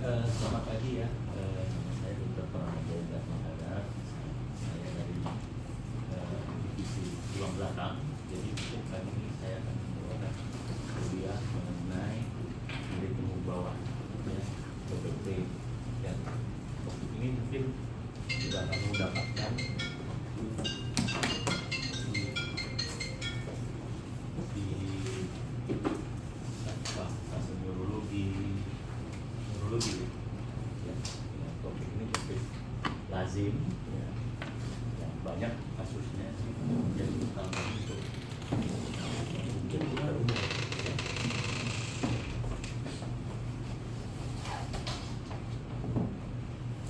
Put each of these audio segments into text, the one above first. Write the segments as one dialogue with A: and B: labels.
A: Selamat pagi ya. Saya Dr. Pramono Darmawan. Saya dari divisi tulang belakang. Jadi untuk kali ini saya akan membawakan kuliah mengenai nyeri punggung bawah, ya, OPP. Dan topik ini mungkin tidak kamu dapatkan di bahasa neurologi ya, ya, topik ini topik lazim ya, yang banyak kasusnya sih menjadi utama untuk dokter umum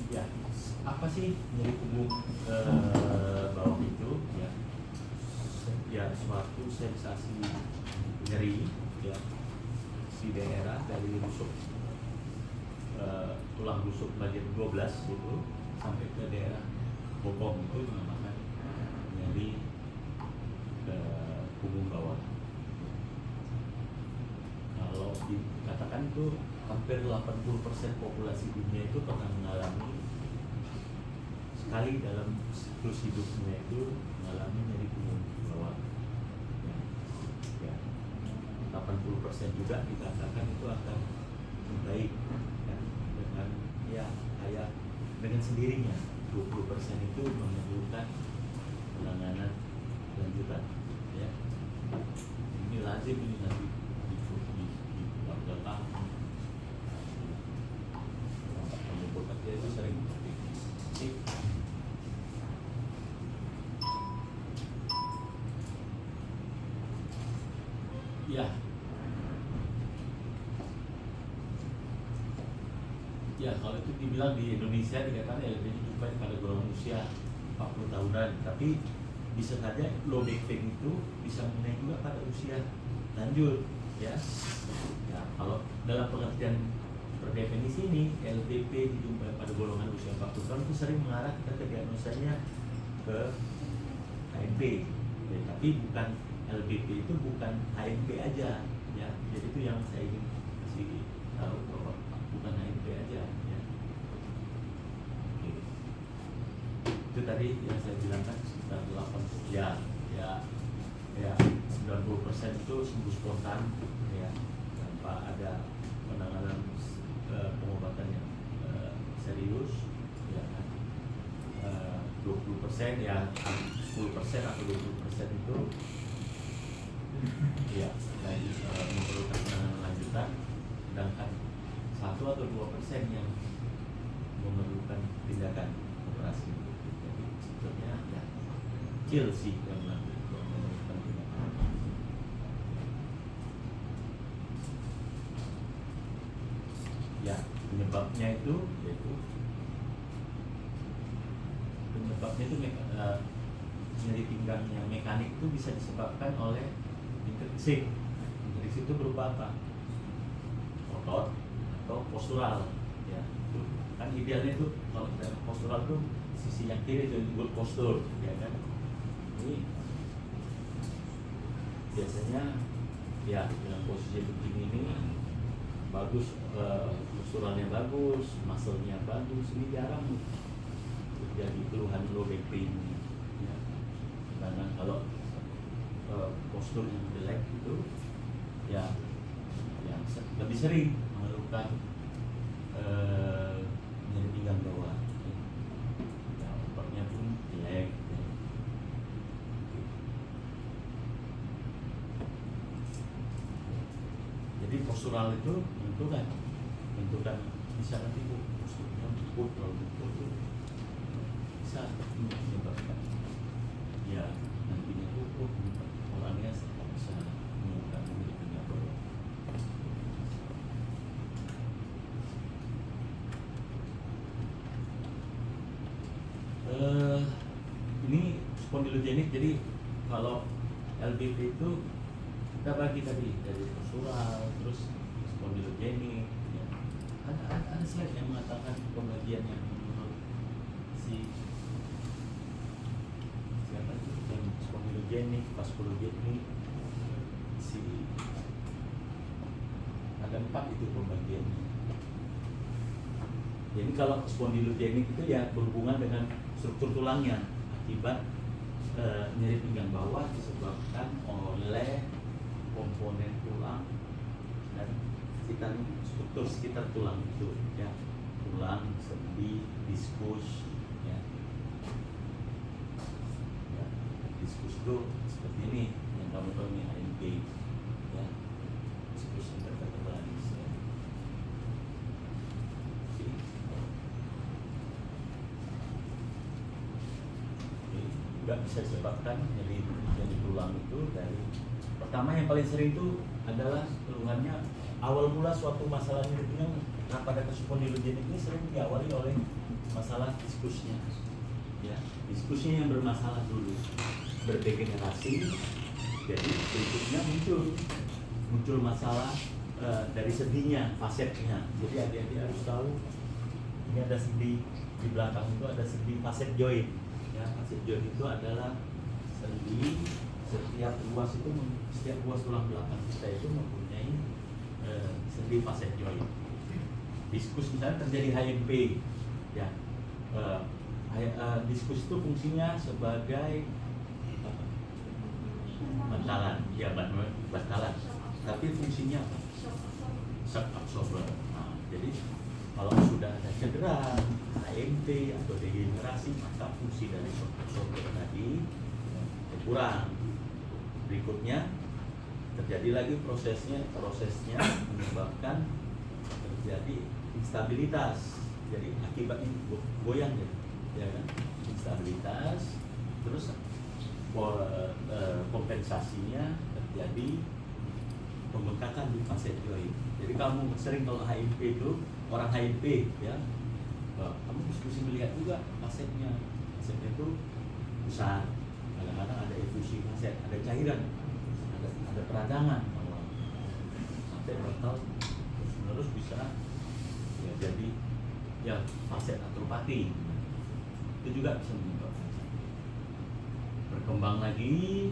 A: ya. Apa sih nyeri punggung bawah itu ya? Ya, suatu sensasi nyeri ya di daerah dari rusuk tulang rusuk bagian 12 itu sampai ke daerah bokong, itu dinamakan nyeri punggung bawah. Kalau dikatakan itu hampir 80% populasi dunia itu pernah mengalami sekali dalam siklus hidupnya itu mengalami nyeri punggung bawah ya, ya. 80% juga dikatakan itu akan membaik ya, dengan ya kayak dengan sendirinya. 20% itu memerlukan penanganan lanjutan ya. Ini lazim, ini nanti di belakang pengumpul kerja itu sering sih. Ya, ya kalau itu dibilang di Indonesia dikatakan lebih dijumpai pada golongan usia 40 tahunan, tapi bisa saja low back pain itu bisa mengenai juga pada usia lanjut ya. Ya, kalau dalam pengertian berdefinisi ini LBP dijumpai pada golongan usia 40 tahun itu sering mengarah kita ke diagnosanya ke HMP ya, tapi bukan LBP itu bukan HMP aja ya. Jadi itu yang saya ingin kasih tahu bahwa bukan HMP aja ya. Oke. Itu tadi yang saya bilang kan sekitar 80 ya 90% itu sembuh spontan ya, tanpa ada penanganan pengobatan yang serius ya kan. 20% ya, 10% atau 20% itu ya memerlukan penanganan lanjutan, sedangkan 1 atau 2% yang memerlukan tindakan operasi. Jadi sebetulnya ya kecil sih yang memerlukan tindakan. Ya, penyebabnya itu nyeri pinggang yang mekanik itu bisa disebabkan oleh intrinsik. Intrinsik itu berupa apa? Otot atau postural ya. Itu kan idealnya itu kalau kita postural itu sisi yang kiri itu good postur ya kan. Ini biasanya ya dengan posisi begini ini bagus, posturalnya bagus, muscle-nya bagus, ini jarang jadi keluhan low back pain ya. Karena kalau postur yang jelek itu ya yang lebih sering mengeluhkan nyeri pinggang bawah ya, obatnya pun jelek ya. Jadi postural itu menentukan bisa nanti posturnya bungkuk, kalau bungkuk itu bisa menyebabkan ya nantinya bungkuk, orangnya bisa menyebabkan nyeri pinggang bawah. Ini spondylogenik, jadi kalau LBP itu kita bagi tadi dari postural terus spondylogenik ya. Ada slide yang mengatakan pembagian yang menurut si siapa itu yang spondylogenik, vaskulogenik, si ada 4 itu pembagiannya. Jadi kalau spondilogenik itu ya berhubungan dengan struktur tulangnya akibat nyeri pinggang bawah disebabkan oleh komponen tulang dan struktur sekitar tulang itu ya, tulang, sendi, diskus ya. Ya, diskus itu seperti ini yang kamu tahu nih, AMP ya, diskus intervertebralis ya. Juga bisa disebabkan nyeri tulang itu dari pertama yang paling sering itu adalah keluhannya awal mula suatu masalah nyeri pinggang. Nah, pada spondilogenik ini sering diawali oleh masalah diskusnya ya, diskusnya yang bermasalah dulu, berdegenerasi, jadi berikutnya muncul masalah dari sendinya, fasetnya. Jadi adik-adik harus tahu ini ada sendi di belakang itu, ada sendi faset joint ya. Faset joint itu adalah sendi, setiap ruas tulang belakang kita itu mempunyai sendi faset joint. Diskus misalnya terjadi HMP ya, diskus itu fungsinya sebagai bantalan ya, bantalan, tapi fungsinya apa? Shock absorber. Nah, jadi kalau sudah ada cedera, HMP atau degenerasi, maka fungsi dari shock absorber tadi berkurang. Berikutnya terjadi lagi prosesnya menyebabkan terjadi instabilitas. Jadi akibatnya goyang ya kan, instabilitas. Terus kompensasinya terjadi pembengkakan di faset joint. Jadi kamu sering kalau HMP itu, orang HMP ya, kamu diskusi melihat juga fasetnya itu besar, kadang-kadang ada efusi faset, ada cairan, ada peradangan, sampai bakal terus bisa ya jadi ya faset atropati. Itu juga bisa menyebabkan berkembang lagi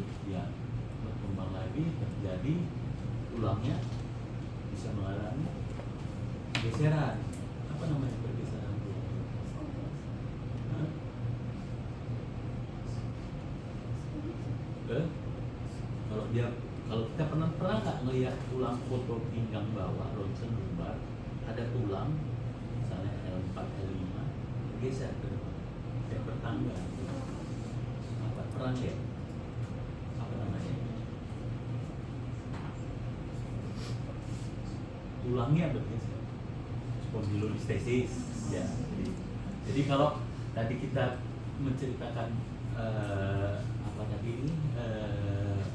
A: terjadi tulangnya bisa mengalami geseran. Apa namanya pergeseran tulang? Kalau kita pernah nggak ngelihat tulang foto pinggang bawah ronsen lumbar, ada tulang misalnya L4 L5 geser ke depan kayak bertangga, apa pernah lihat? Apa namanya? Tulangnya bergeser, spondylolistesis ya. Jadi kalau tadi kita menceritakan apa tadi ini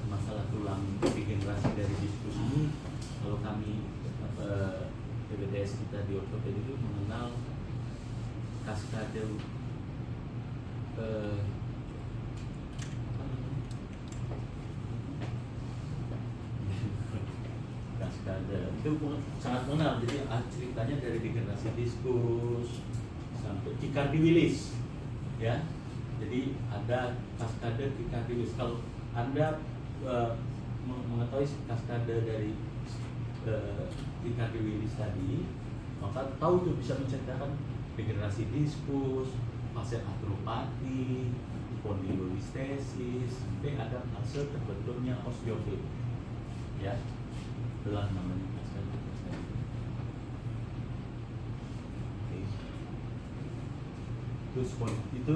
A: masalah tulang degenerasi dari diskus ini, kalau kami PBDS kita di ortopedi itu mengenal kaskade kaskade itu sangat mengenal. Jadi ceritanya dari degenerasi diskus sampai Chicardi-Willis ya. Jadi ada kaskade Chicardi-Willis. Kalau Anda mengetahui kaskade dari Chicardi-Willis tadi, maka tahu tuh bisa menceritakan degenerasi diskus, fase atropati, spondylolistesis, sampai ada fase terbentuknya osteofit ya, itulah namanya kaskade. Itu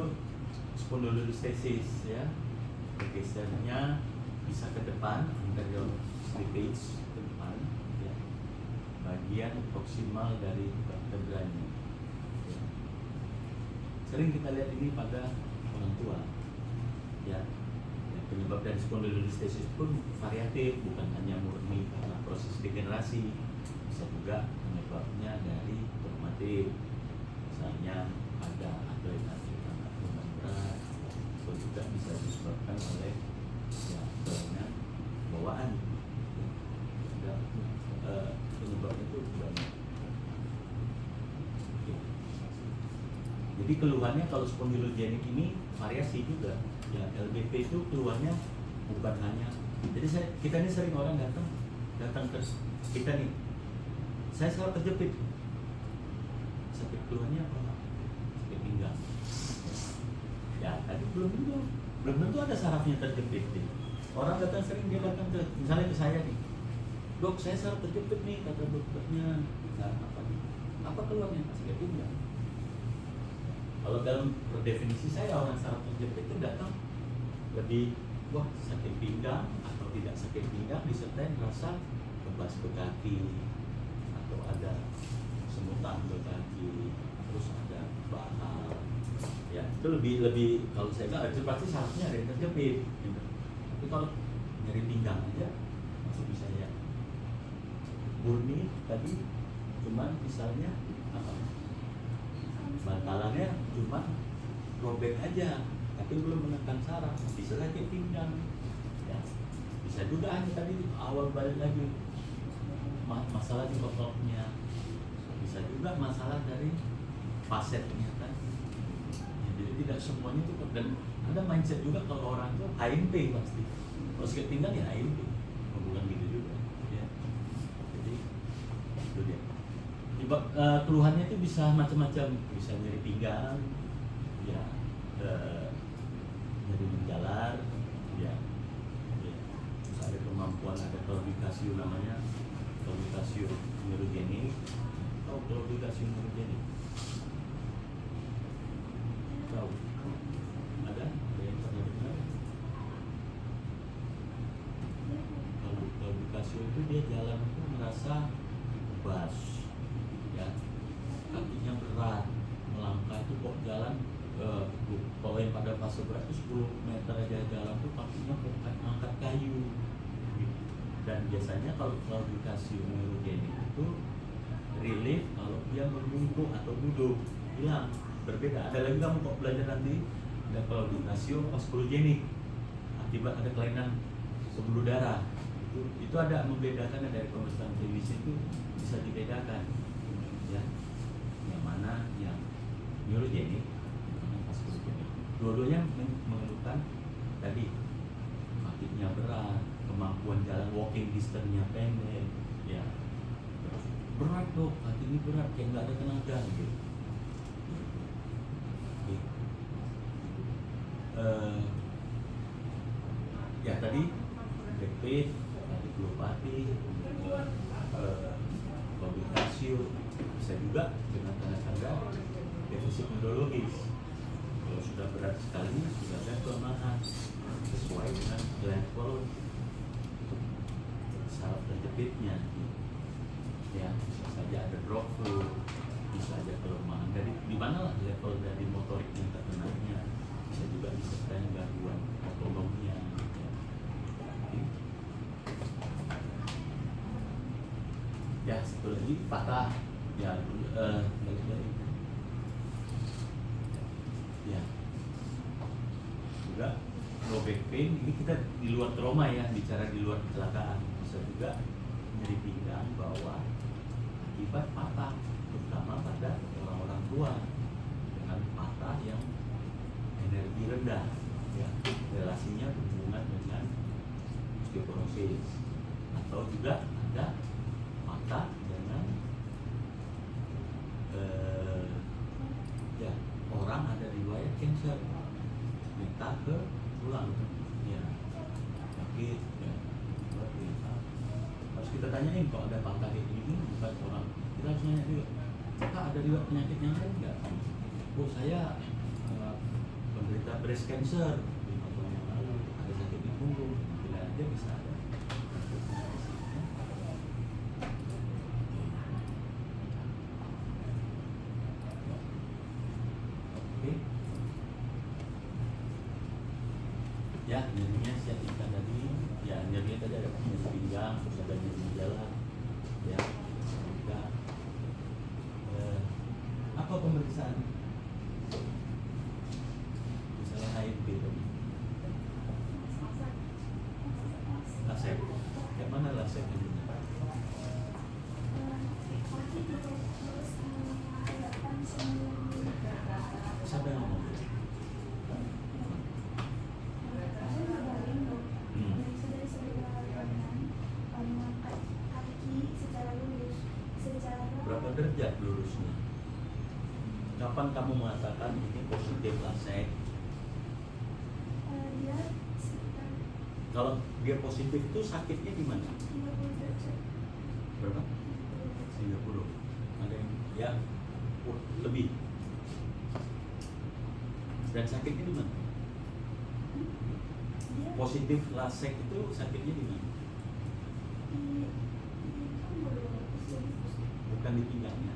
A: spondylolistesis ya, bergesernya bisa ke depan, anterior slippage ke depan ya, bagian proksimal dari vertebranya ya. Sering kita lihat ini pada orang tua ya. Penyebab dari spondylolistesis pun variatif, bukan hanya murni karena proses degenerasi, bisa juga penyebabnya dari traumatik, misalnya ada atlet-atlet angkat beban berat, atau juga bisa disebabkan oleh ya kelainan bawaan ya. Penyebabnya itu banyak. Jadi keluhannya kalau spondylogenik ini variasi juga ya. LBP itu keluhannya bukan hanya, jadi kita ini sering orang datang ke kita nih, saya selalu terjepit sakit keluhannya apa Pak? Sakit pinggang. Ya tadi belum tentu ada sarafnya terjepit nih. Orang datang sering, dia datang ke misalnya ke saya nih, dok saya saraf terjepit nih kata dokternya. Nah, apa keluhannya? Sakit pinggang. Kalau dalam definisi saya orang saraf terjepit itu datang lebih wah sakit pinggang atau tidak sakit pinggang disertai rasa kebas ke kaki atau ada semutan ke kaki, terus ada bahal. Ya itu lebih kalau saya bilang itu pasti sarafnya ada yang terjepit. Gitu. Tapi kalau nyeri pinggang aja masih bisa ya. Murni tadi cuman misalnya apa? Bantalannya cuma robek aja, tapi belum menekan saraf, bisa sakit pinggang. Ya. Bisa juga hanya tadi awal balik lagi masalah di ototnya, bisa juga masalah dari fasetnya kan. Ya, jadi tidak semuanya itu dan ada mindset juga kalau orang itu HMP pasti. Kalau sakit pinggang ya HMP, bukan gitu juga. Ya. Jadi itu dia. Keluhannya itu bisa macam-macam, bisa nyeri pinggang, ya, nyeri menjalar, ya, terus ada kemampuan ada claudicatio namanya, claudicatio neurogenik, atau claudicatio neurogenik, tahu? Ada yang pernah dengar? Kalau claudicatio itu dia jalan itu merasa bebas. Ya, kakinya berat, melangkah itu kok jalan kalau yang pada fase berat itu 10 meter aja jalan tuh kakinya angkat kayu gitu. Dan biasanya kalau claudicatio neurogenik itu relief kalau dia membungkuk atau duduk, hilang, berbeda. Ada lagi kamu kok belajar nanti ada claudicatio vaskulogenik akibat ada kelainan pembuluh darah. Itu ada membedakan dari pemeriksaan klinis itu bisa dibedakan. Ya, yang mana yang neurogenik, yang vaskulogenik. Dua-duanya mengeluhkan tadi kakinya berat, kemampuan jalan walking distance-nya pendek, ya. Terus berat dok, kaki ini berat, kayak nggak ada tenaga gitu. Ya tadi backpain, radiculopati, claudicatio, bisa juga dengan tanda-tanda defisit neurologis. Kalau sudah berat sekali, sudah ada kelemahan sesuai dengan level saraf terjepitnya. Ya, bisa saja ada drop flow, bisa saja kelemahan dari di mana lah level dari motorik yang terkenanya, bisa juga disertai gangguan otonomnya. Ya, satu lagi patah, ya balik-balik. Ya, juga low back pain ini kita di luar trauma ya, bicara di luar kecelakaan. Bisa juga nyeri pinggang bawah akibat patah, terutama pada orang-orang tua dengan patah yang energi rendah, ya, relasinya berhubungan dengan osteoporosis, atau juga ada patah dengan ya orang ada riwayat cancer meta ke tulang, ya sakit, ya harus kita tanyain kok ada patah kayak gini bukan orang, kita harus nanya juga Kak ada riwayat penyakit yang lain nggak? Oh saya penderita breast cancer 5 tahun yang lalu, ada sakit di punggung, bila aja bisa ada. Ya, nyerinya siatika tadi, ya nyerinya tadi ada nyeri pinggang, terus ada nyeri jalan, ya, juga apa pemeriksaan? Misalnya HIP tadi, lasek, kayak mana lasek ini? Siapa yang ngomong? Berapa derajat lurusnya? Kapan kamu mengatakan ini positif lasek?
B: Dia sekitar
A: Kalau dia positif itu sakitnya di mana?
B: 30 derajat.
A: Berapa? 30. Ada yang ya lebih. Dan sakitnya di mana?
B: Dia
A: Positif lasek itu sakitnya di mana?
B: di tombol
A: Bukan di pinggangnya.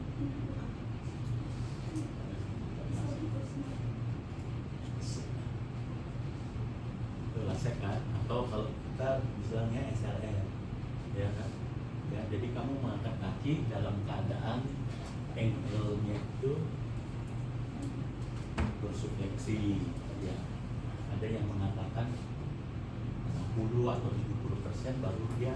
A: Itu lasek kan? Atau kalau kita misalnya SLR, ya kan? Ya, jadi kamu mengangkat kaki dalam keadaan ankle-nya itu dorsifleksi, ya. Ada yang mengatakan 60 atau 70% baru dia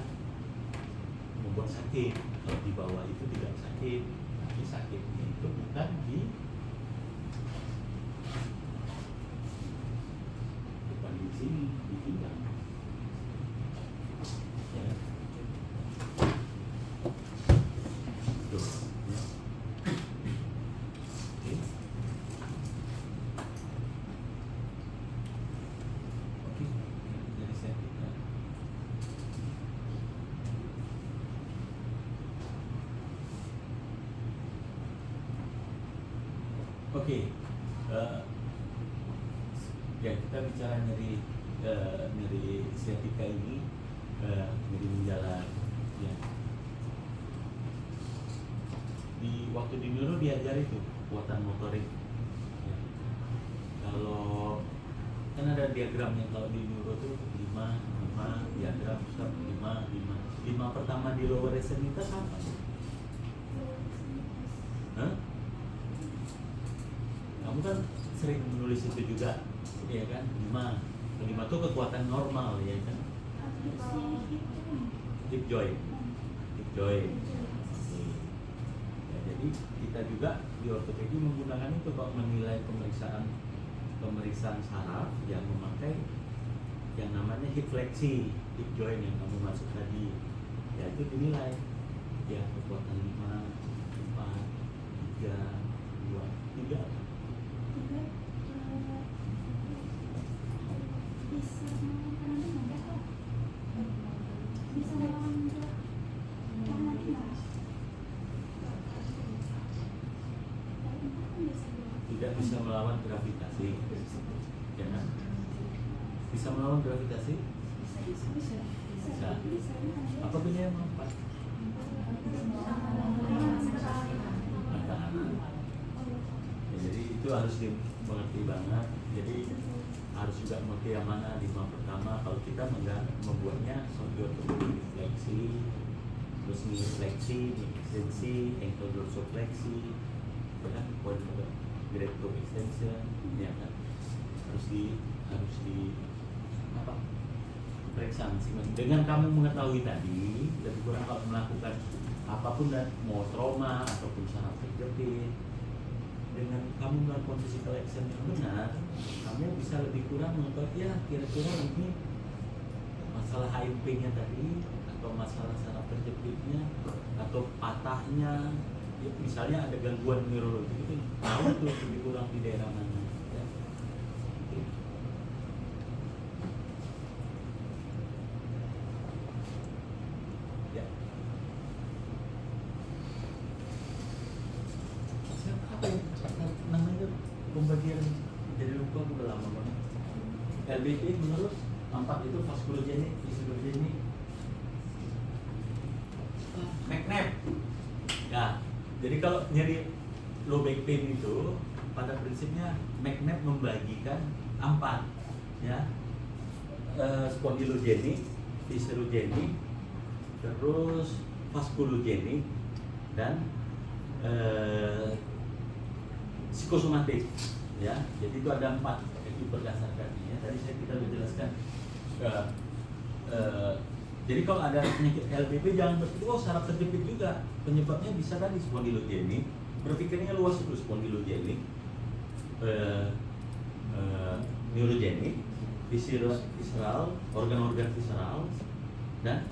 A: membuat sakit. Kalau di bawah itu tidak sakit, tapi sakitnya itu bukan di sini, di pinggang. Ya. Tuh, ya. Oke. Oke, jadi saya kita oke. Ya, kita bicara nyeri sciatica ini, nyeri menjalar, ya. Waktu di neuro diajari tuh kekuatan motorik, ya. Kalau kan ada diagramnya, kalau di neuro tuh 5 diagram, 5 pertama di lower extremitas apa? Hah? Kamu kan sering menulis itu juga, ya kan? 5 itu kekuatan normal, ya kan? Hip joint. Ya, jadi kita juga di ortopedi menggunakan itu kok, menilai pemeriksaan saraf yang memakai yang namanya hip fleksi, hip joint yang kamu maksud tadi, ya itu dinilai, ya kekuatan 5, 4, 3, 2, 3 apa? Tidak bisa melawan gravitasi, ya kan? Bisa melawan gravitasi? Bisa. Apa punya yang empat? Ya, jadi itu harus dimengerti banget. Jadi harus juga mengerti yang mana 5 pertama. Kalau kita membuatnya sodio-fleksi, terus knee fleksi, knee extensi, ankle dorsifleksi, ya kan? Poin great toe extension, ya kan? Harus di apa? Periksa masing-masing. Dengan kamu mengetahui tadi, lebih kurang kalau melakukan apapun, dan mau trauma ataupun saraf terjepit, dengan kamu melakukan physical action yang benar, kamu bisa lebih kurang mengetahui, ya kira-kira ini masalah HMP-nya tadi, atau masalah saraf terjepitnya, atau patahnya, ya, misalnya ada gangguan neurologi itu, tahu tuh lebih kurang di daerah mana. Ya. Oke. Ya. Apa ya namanya pembagian, jadi lupa, udah lama banget. LBP menurut 4 itu vaskulogenik, fisiologenik, McNabb. Ya, jadi kalau nyeri low back pain itu pada prinsipnya McNabb membagikan 4, ya, spondylogenik, fisiologenik, terus vaskulogenik, dan psikosomatik, ya. Jadi itu ada 4 itu berdasarkannya. Tadi kita sudah jelaskan. Jadi kalau ada penyakit LBP jangan berpikir oh saraf terjepit juga. Penyebabnya bisa tadi spondylogenik. Berpikirnya luas itu, spondylogenik, neurogenik, visceral, organ-organ visceral, dan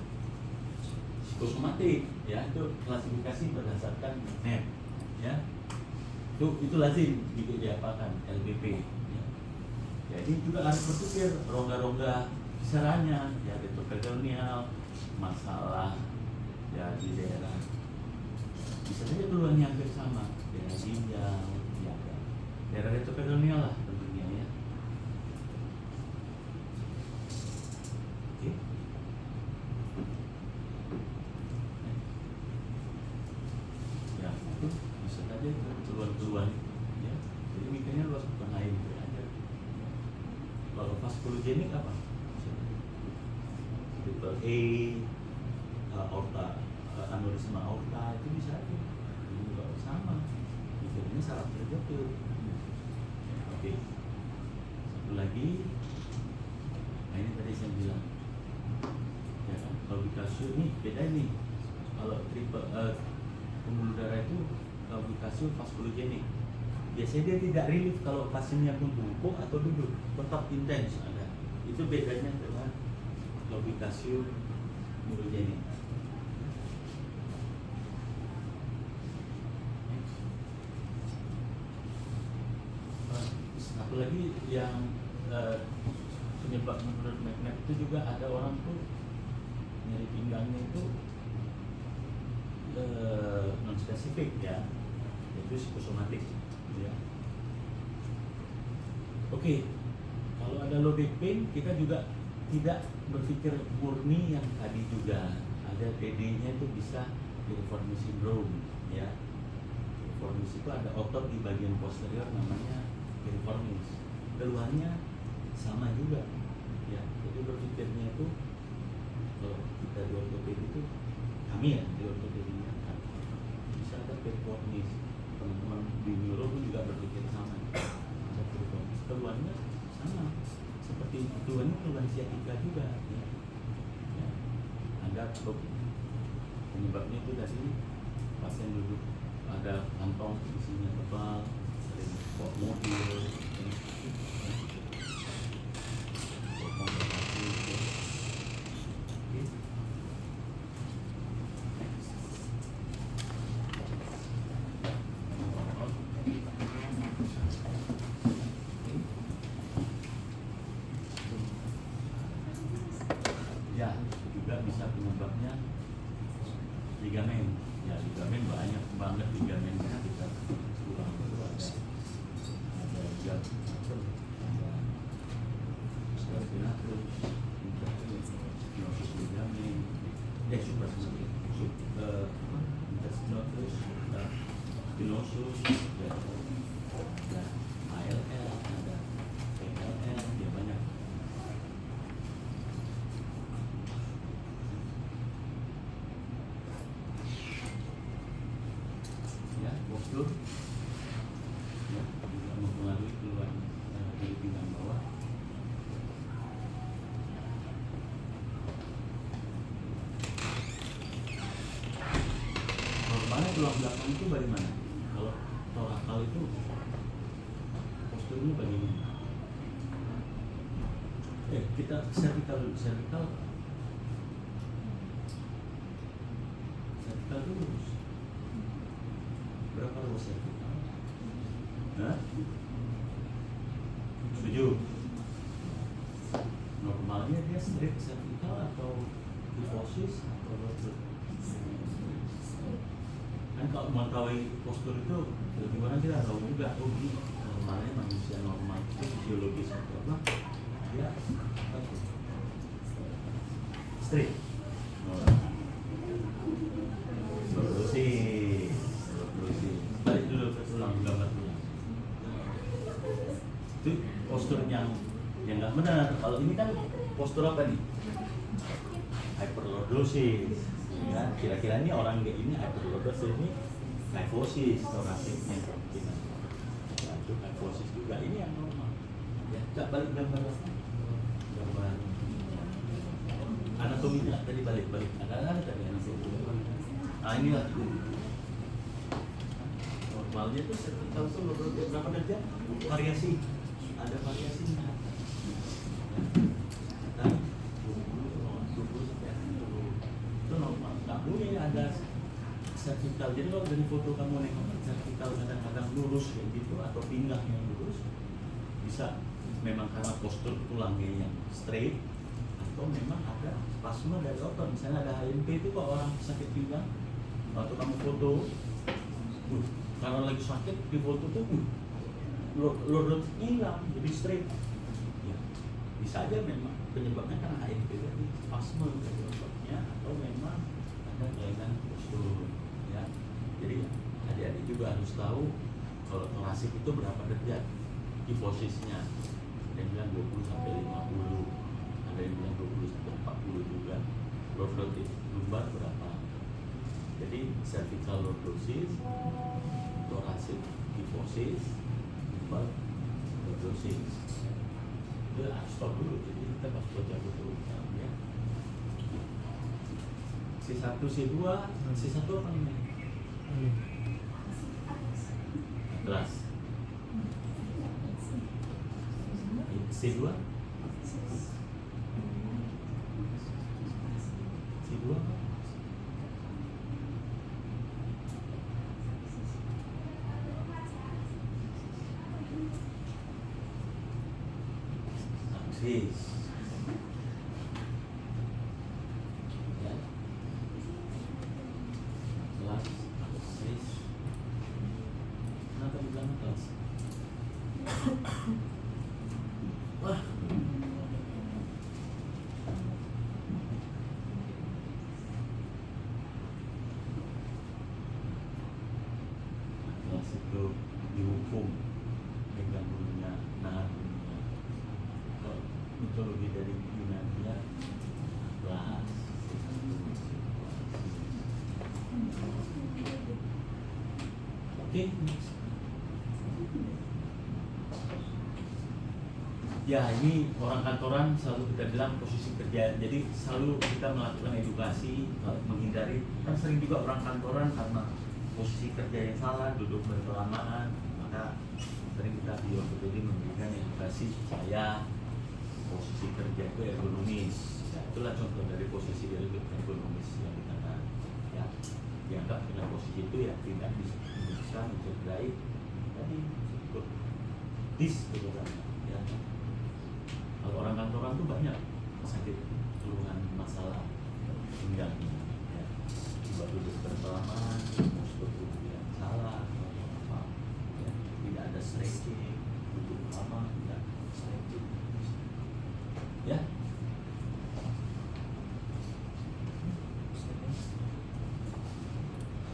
A: psikosomatik, ya. Itu klasifikasi berdasarkan McNabb, ya. itu lazim diapakan LBP ya. Jadi juga harus berpikir rongga-rongga kisarannya ya, retroperitoneal, masalah ya di daerah bisa saja keluhannya hampir sama, daerah ginjal ya, daerah retroperitoneal lah tentunya ya. Oke. Ya itu bisa saja keluhan-keluhan ya. Jadi mikirnya luas bukan lain aja. Kalau vaskulogenik apa? Triple A, aorta, aneurisma aorta itu bisa aja. Ini juga sama. Mikirnya salah kerja tuh. Oke. Satu lagi. Nah ini tadi saya bilang. Ya kan, kalau di kasur ini beda nih. Kalau triple pembuluh darah itu kalau di kasur vaskulogenik. Biasanya dia tidak relief kalau pasiennya pun bungkuk atau duduk, tetap intens ada. Itu bedanya dengan lobikasium pembuluh Satu lagi yang penyebab menurut McNabb itu juga ada orang tuh nyeri pinggangnya itu non spesifik ya, yaitu psikosomatik ya. Oke, kalau ada low back pain kita juga tidak berpikir murni yang tadi juga ada PD-nya itu bisa piriformis syndrome ya. Piriformis itu ada otot di bagian posterior namanya piriformis, keluhannya sama juga ya. Jadi berpikirnya itu kalau kita di ortopedi itu, kami ya di ortopedi bisa ada piriformis. Teman-teman di neuro pun juga berpikir sama, ada piriformis, keluhannya sama seperti keluhan siatika juga ya. Ya. Ada penyebabnya itu dari pasien duduk ada kantong isinya tebal, sering kok mobil ya. Ya, juga bisa penyebabnya ligamen. Ya, ligamen banyak banget ligamennya kita kurang itu ada juga spinatus, intestinosus ligamen, intestinosus, spinosus, ada ALL, ada PLL, ya banyak. Postur ya, bisa mempengaruhi keluar dari pinggang bawah. Normalnya tulang belakang itu bagaimana? Kalau torakal itu posturnya bagaimana? Kita cervical dulu, cervical lurus. Berapa luas cervical? Hah? Setuju? Normalnya dia straight cervical atau kyphosis atau lutut? Kan kalau mengetahui postur itu bagaimana kita tahu juga, oh ini normalnya manusia normal itu fisiologis atau apa? Ya, straight. Balik dulu ke tulang, gambar tulang. Itu postur yang nggak benar. Kalau ini kan postur apa nih? Hyperlordosis. Ya, kira-kira ini orang kayak ini hyperlordosis, ini kyphosis torasiknya. Ya, itu kyphosis juga. Ini yang normal. Ya, coba balik gambar anatominya tadi balik. Ada tadi anatomi. Nah inilah itu. Normalnya tuh cervical tuh berapa derajat? Variasi, ada variasinya. Dan 20 sampai 40 itu normal. Nggak boleh ada cervical. Jadi kalau dari foto kamu nengok cervical kadang-kadang lurus lurus kayak gitu atau pinggang yang lurus, bisa memang karena postur tulangnya yang straight atau memang ada spasme dari otot. Misalnya ada HMP itu kok orang sakit pinggang, waktu kamu foto, karena lagi sakit di foto tuh lutut hilang jadi straight. Ya, bisa aja memang penyebabnya karena HMP tadi spasme dari ototnya atau memang ada kelainan postur. Ya, jadi adik-adik juga harus tahu kalau thoracic itu berapa derajat kifosisnya. Ada yang bilang 20 sampai 50, ada yang bilang 20 sampai 40 juga. Lordosis lumbar berapa? Jadi cervical lordosis, thoracic kifosis, lumbar lordosis. Itu stop dulu, jadi kita pas baca betul ya. C1, C2, C1 apa namanya? Kelas C2 C2 aksis ya, kelas aksis. Kenapa dibilang kelas? Wah, kelas itu dihukum pegang dulunya, nahan dulunya. Kalau mitologi dari Yunani ya, kelas. Oke, ya ini orang kantoran selalu kita bilang posisi kerja, jadi selalu kita melakukan edukasi menghindari, kan sering juga orang kantoran karena posisi kerja yang salah, duduk berkelamaan, maka sering kita di ortopedi memberikan edukasi supaya posisi kerja itu ergonomis. Ya, itulah contoh dari posisi ergonomis yang kita ya dianggap dengan posisi itu ya tidak bisa mencederai tadi disebut sebenarnya ya. Kalau orang kantoran tuh banyak sakit keluhan masalah pinggang ya, tiba duduk berkelamaan, postur tubuh yang salah atau apa ya, tidak ada stretching, duduk lama tidak stretching ya.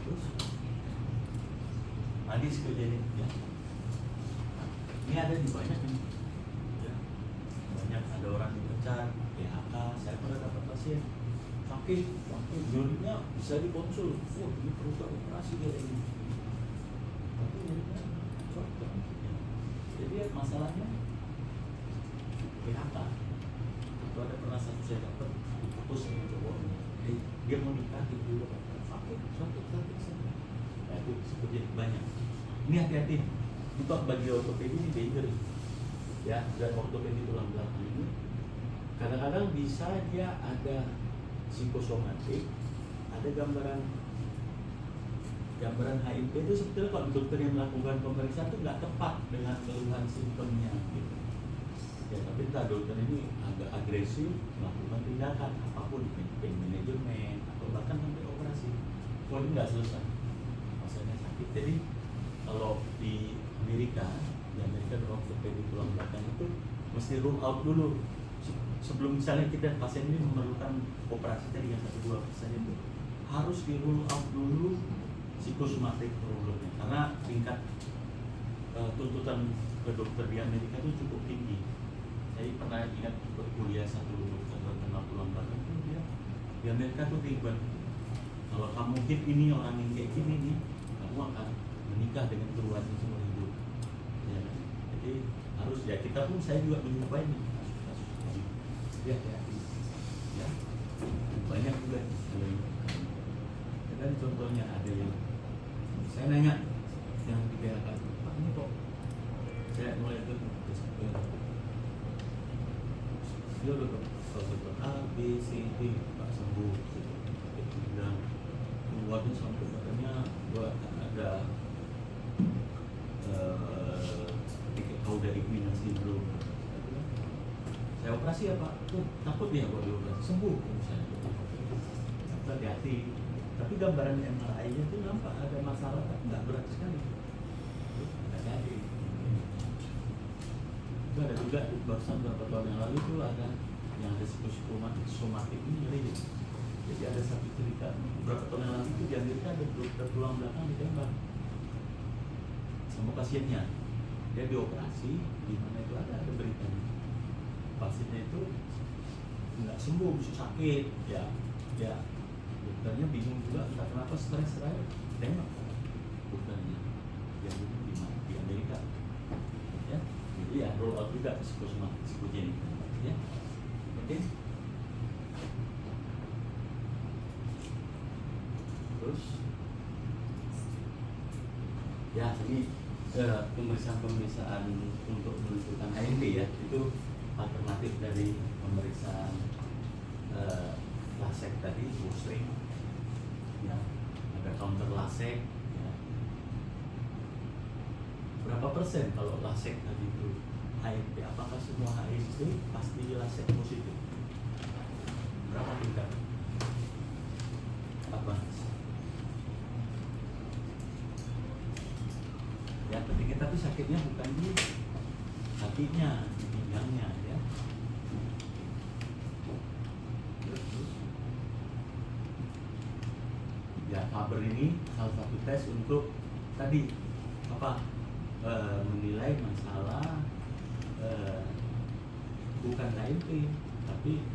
A: Terus manis kerjanya ya. Ini ada di banyak nih ya. Banyak ada orang dipecat, PHK. Saya pernah dapat pasien sakit nyerinya bisa dikonsul, ini perlu operasi kayak ini, tapi nyerinya cocok ya. Jadi masalahnya PHK. Itu ada pernah satu saya dapat diputus sama cowoknya, dia mau nikah dulu sakit. Nah, itu seperti banyak. Ini hati-hati untuk bagi ortopedi ini danger ya, dan ortopedi tulang belakang ini kadang-kadang bisa dia ada psikosomatik, ada gambaran HMP itu sebetulnya kalau dokter yang melakukan pemeriksaan itu nggak tepat dengan keluhan simptomnya gitu. Ya, tapi entah dokter ini agak agresif melakukan tindakan apapun, pain management atau bahkan sampai operasi, ini nggak selesai masalahnya sakit. Jadi kalau di Amerika ortopedi tulang belakang itu mesti rule out dulu sebelum misalnya kita pasien ini memerlukan operasi tadi yang 1-2% itu harus di rule out dulu psikosomatik problemnya, karena tingkat tuntutan ke dokter di Amerika itu cukup tinggi. Saya pernah ingat kuliah satu dokter tentang tulang belakang itu dia di Amerika tuh ribet. Kalau kamu hit ini orang yang kayak gini nih, kamu akan menikah dengan keluarga semua hidup. Ya, jadi harus ya, kita pun saya juga menjumpai nih kasus-kasus ya, ya banyak juga. Dan contohnya ada yang saya nanya yang di PHK, Pak ini kok saya mulai itu dia udah dokter A, B, C, D, Pak sembuh, bilang keluarnya sampai katanya gua ada saya operasi apa? Tuh takut dia kalau dioperasi sembuh misalnya. Hati-hati. Tapi gambaran MRI-nya tuh nampak ada masalah, tapi nggak berat sekali. Hati-hati. Itu ada juga barusan beberapa tahun yang lalu tuh ada yang ada somatik ini nyeri. Jadi ada satu cerita beberapa tahun yang lalu itu di Amerika ada dokter tulang belakang ditembak sama pasiennya. Dia dioperasi, di mana itu ada beritanya. Pasiennya itu nggak sembuh, bisa sakit, ya. Dokternya bingung juga, entah kenapa stres saya tembak dokternya. Yang di Amerika, ya. Jadi ya roll out juga psikogenik, ya. Oke. Terus, ya ini pemeriksaan untuk menentukan HNP ya, itu alternatif dari pemeriksaan lasek tadi, boostering, ya, ada counter lasek, ya. Berapa persen kalau lasek tadi itu HNP? Apakah semua HNP pasti lasek positif? Berapa tingkat? Apa? Ya, ketika tapi sakitnya bukan di hatinya, di pinggangnya, ya. Ya, Faber ini salah satu tes untuk tadi apa? Menilai masalah bukan HNP tapi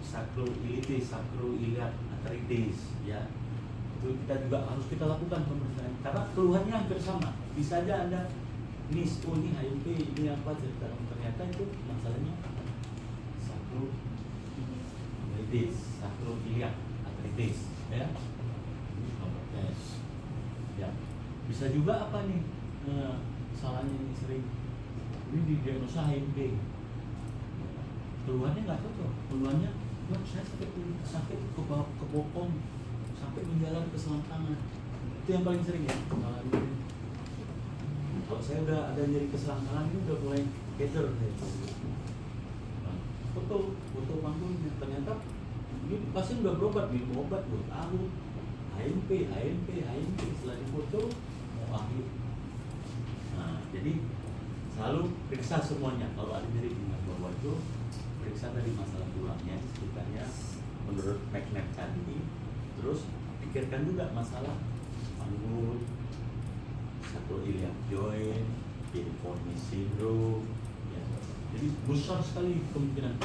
A: sacroiliac arthritis, ya. Itu kita juga harus kita lakukan pemeriksaan karena keluhannya hampir sama. Bisa aja Anda ini HNP, ini apa cerita, ternyata itu masalahnya sacroiliac arthritis, ya. Ini kalau tes, ya. Bisa juga apa nih salahnya ini sering ini didiagnosa HNP, keluhannya nggak cocok, keluhannya saya sakit kebokong sampai menjalar ke selangkangan, itu yang paling sering ya. Kalau saya udah ada nyeri ke selangkangan ini udah mulai keder, foto panggungnya, ternyata ini pasien udah berobat, minum obat 2 tahun, HNP, setelah difoto mau akhir. Nah, jadi selalu periksa semuanya. Kalau ada nyeri di bawah itu, periksa dari masalah tulangnya, sekitarnya menurut McNabb tadi. Terus pikirkan juga masalah panggul, sacroiliac joint, piriformis syndrome, ya. Jadi besar sekali kemungkinan.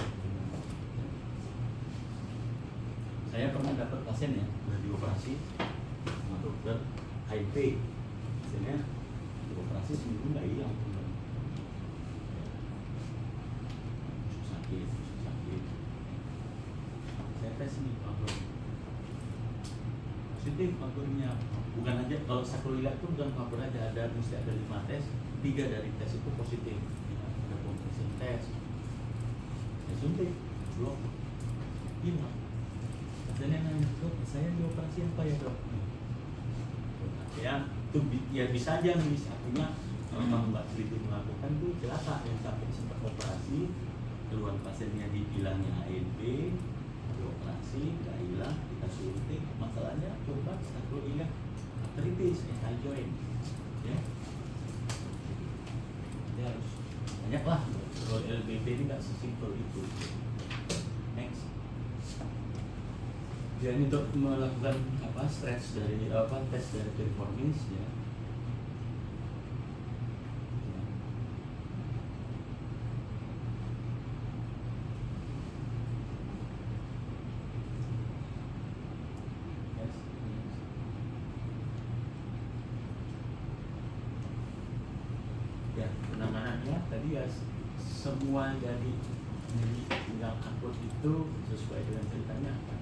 A: Saya pernah dapat pasien ya, udah dioperasi sama dokter HNP, pasiennya dioperasi seminggu nggak hilang, sakit. Saya tes nih positif Fabernya, bukan aja kalau sacroiliac itu bukan Faber aja, mesti ada 5 tes, 3 dari tes itu positif, ya, ada compression test, saya suntik, blok, hilang. Pasiennya nanya, dok, saya dioperasi apa ya dok? Ya, itu ya bisa aja nih, artinya memang Mbak Seliti melakukan itu celaka yang sampai sempat operasi, keluhan pasiennya dibilangnya HNP, dioperasi, nggak hilang, kita suntik, masalahnya coba sacroiliac arthritis, SI joint, ya. Dia harus banyak lah, kalau LBP ini nggak sesimpel itu. Next. Jadi untuk melakukan stretch dari tes dari piriformis, ya. Ya, penanganannya tadi ya semua jadi pinggang akut itu sesuai dengan ceritanya akan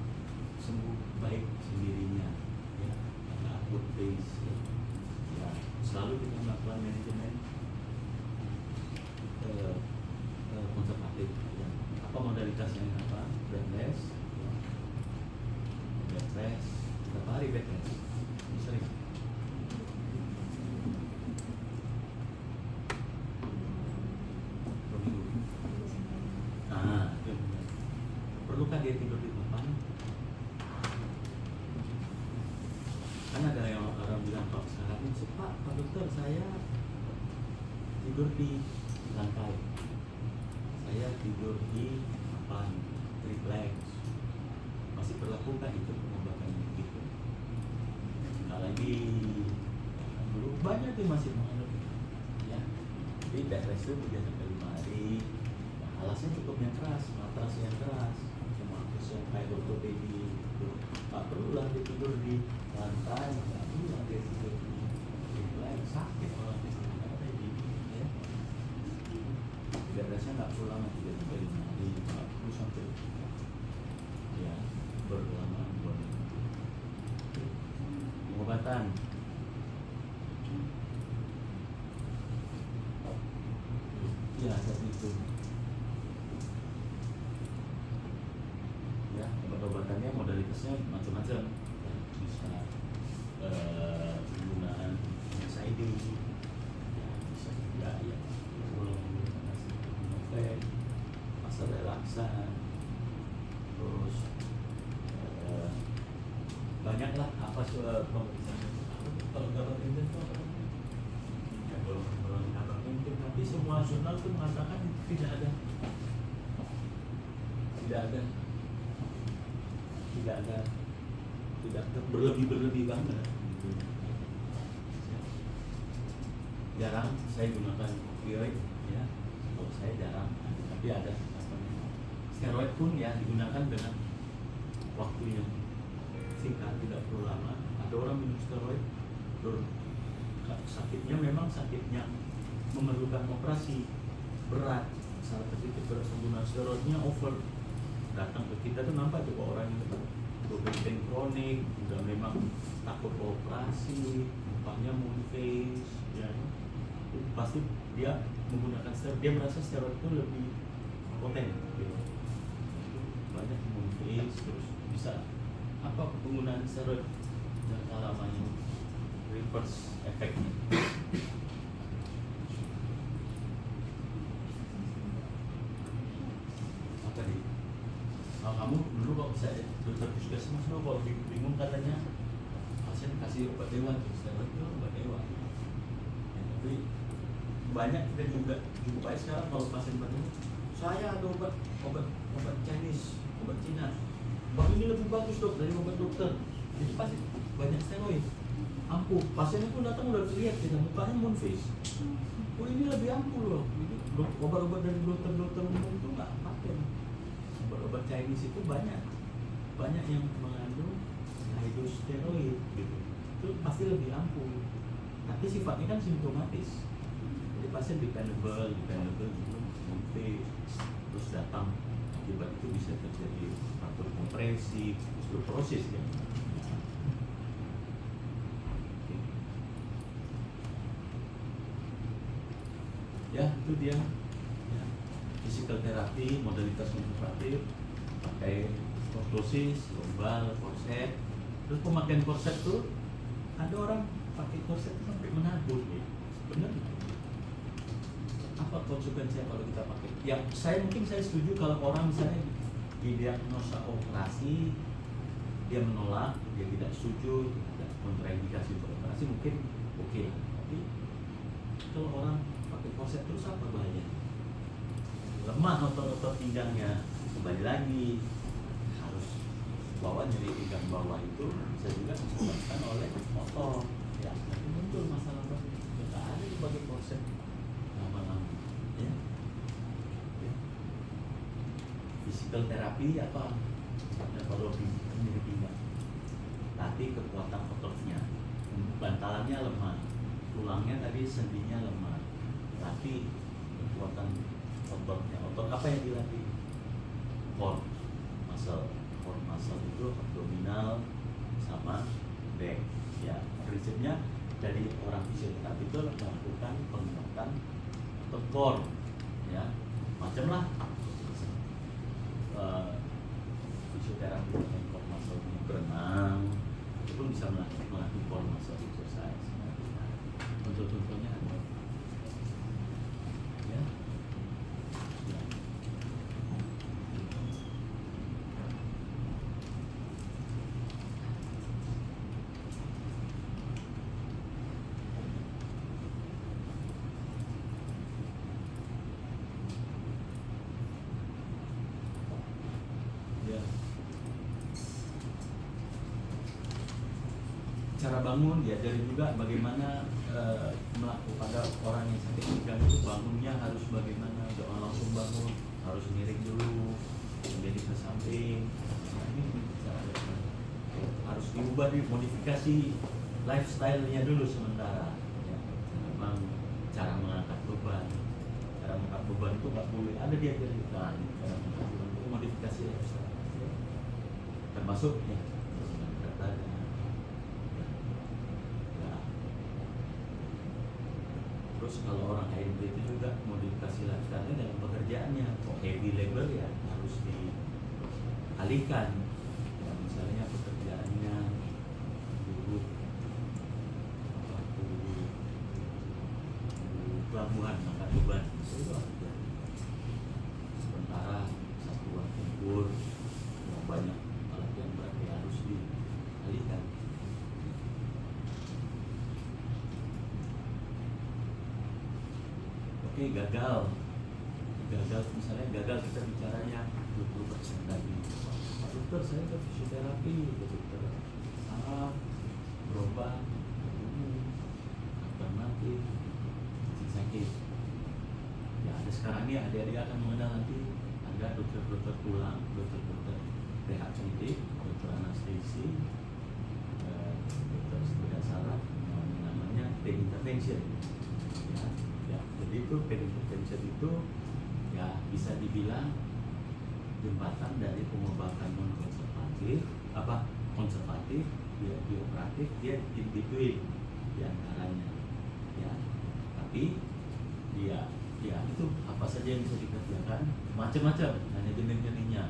A: sembuh baik sendirinya, ya. Karena akut base, ya. Selalu kita melakukan manajemen konservatif, ya. Apa modalitasnya, apa bed rest, ya. Bed rest berapa hari bed rest sering 2 minggu. tidur di lantai, saya tidur di papan triplek. Masih berlaku kan itu pengobatan gitu? Nggak lagi dulu banyak tuh masih menganut ya. Jadi bed rest itu 3 sampai 5 hari. Nah, alasnya cukup yang keras, matras yang keras, cuma yang kayak ortopedi itu. Nggak perlu lah dia tidur di lantai, nggak perlu lah dia tidur di triplek, sakit kalau tidur di lantai ya. Bed restnya nggak perlu lama, 3 sampai 5 hari, nggak perlu sampai ya berlama buat pengobatan. Ya seperti itu ya. Obat-obatannya modalitasnya macam-macam ya, bisa penggunaan SID ya, bisa juga ya novel, masa relaksan, terus banyaklah apa pemeriksaan kalau dapat itu apa namanya? Ya, kalau dapat itu, tapi semua jurnal tuh mengatakan tidak ada berlebih banget gitu. Jarang saya gunakan opioid ya, kalau saya jarang, tapi ada steroid pun ya digunakan dengan waktu yang singkat, tidak perlu lama. Ada orang minum steroid sakitnya memang sakitnya memerlukan operasi berat, salah satu berat penggunaan steroidnya over, datang ke kita tuh nampak tuh orang itu pain kronik, udah memang takut operasi, mukanya moon face ya, pasti dia menggunakan steroid, dia merasa steroid itu lebih poten gitu. Banyak moon face, terus bisa apa penggunaan steroid jangka lamanya reverse efeknya. Apa nih? Kalau kamu dulu kok saya dokter puskesmas lo kalau bingung katanya pasien kasih obat dewa, steroid itu obat dewa. Ya, tapi banyak kita juga jumpai sekarang kalau pasien bertemu, saya ada obat Chinese, obat Cina. Bang ini lebih bagus dok dari obat dokter. Jadi pasti banyak steroid. Ampuh. Pasiennya pun datang udah terlihat kita mukanya moon face. Oh ini lebih ampuh loh. Jadi obat-obat dari dokter-dokter umum itu nggak pakai. Obat-obat Chinese itu banyak yang mengandung hydrosteroid gitu. Itu pasti lebih ampuh. Tapi sifatnya kan simptomatis. Jadi pasien dependable gitu, moon face, terus datang akibat itu bisa terjadi faktor kompresi, osteoporosis ya. Ya itu dia ya. Physical therapy, modalitas konservatif, pakai ortosis, lombal, korset. Terus pemakaian korset tuh ada orang pakai korset sampai menabur ya. Sebenarnya apa konsekuensinya kalau kita pakai? Ya saya setuju kalau orang misalnya didiagnosa operasi, dia menolak, dia tidak setuju, tidak kontraindikasi untuk operasi, mungkin oke. Tapi kalau orang pakai korset terus apa bahaya? Lemah otot-otot pinggangnya, kembali lagi harus bawa nyeri pinggang bawah itu bisa juga disebabkan oleh otot. Ya, nanti muncul masalah baru. Tidak ada sebagai korset lama-lama. Ya. Physical therapy apa? Kalau nyeri pinggang, latih kekuatan ototnya, bantalannya lemah, tulangnya tadi sendinya lemah, latih kekuatan ototnya. Otot apa yang dilatih? Core muscle itu abdominal sama back. Ya, prinsipnya dari orang fisioterapi itu melakukan penguatan otot core. Ya, macam lah fisioterapi dengan core muscle, berenang itu pun bisa melatih core muscle exercise. Untuk contohnya ada ya. cara bangun, diajari juga bagaimana melakukan pada orang yang sakit pinggang itu bangunnya harus bagaimana, jangan langsung bangun, harus miring dulu, kemudian ke samping. Nah, ini cara harus diubah, dimodifikasi lifestyle-nya dulu sementara. Ya, memang cara mengangkat beban, itu nggak boleh ada diajari. Nah, cara mengangkat beban itu modifikasi lifestyle, ya. Termasuk ya berat badan. Terus kalau orang HMT itu juga modifikasi lifestyle dalam pekerjaannya, kok heavy labor ya harus dialihkan. Ya, misalnya pekerjaannya dulu pelabuhan angkat beban itu ada sementara satuan tempur yang banyak alat yang berat ya harus dialihkan. Oke, gagal misalnya gagal kita bicaranya 20% tadi. Pak dokter, saya ke fisioterapi, ke dokter saraf, berobat, alternatif, sakit. Ya ada sekarang ini adik-adik akan mengenal nanti ada dokter-dokter tulang, dokter-dokter rehabilitatif, dokter anestesi, dokter bedah saraf, namanya intervention. Ya, jadi itu intervention itu ya bisa dibilang jembatan dari pengobatan non konservatif, konservatif, bioperatif, dia in between diantaranya. Ya, tapi dia ya itu apa saja yang bisa dikerjakan, macam-macam manajemen-nya.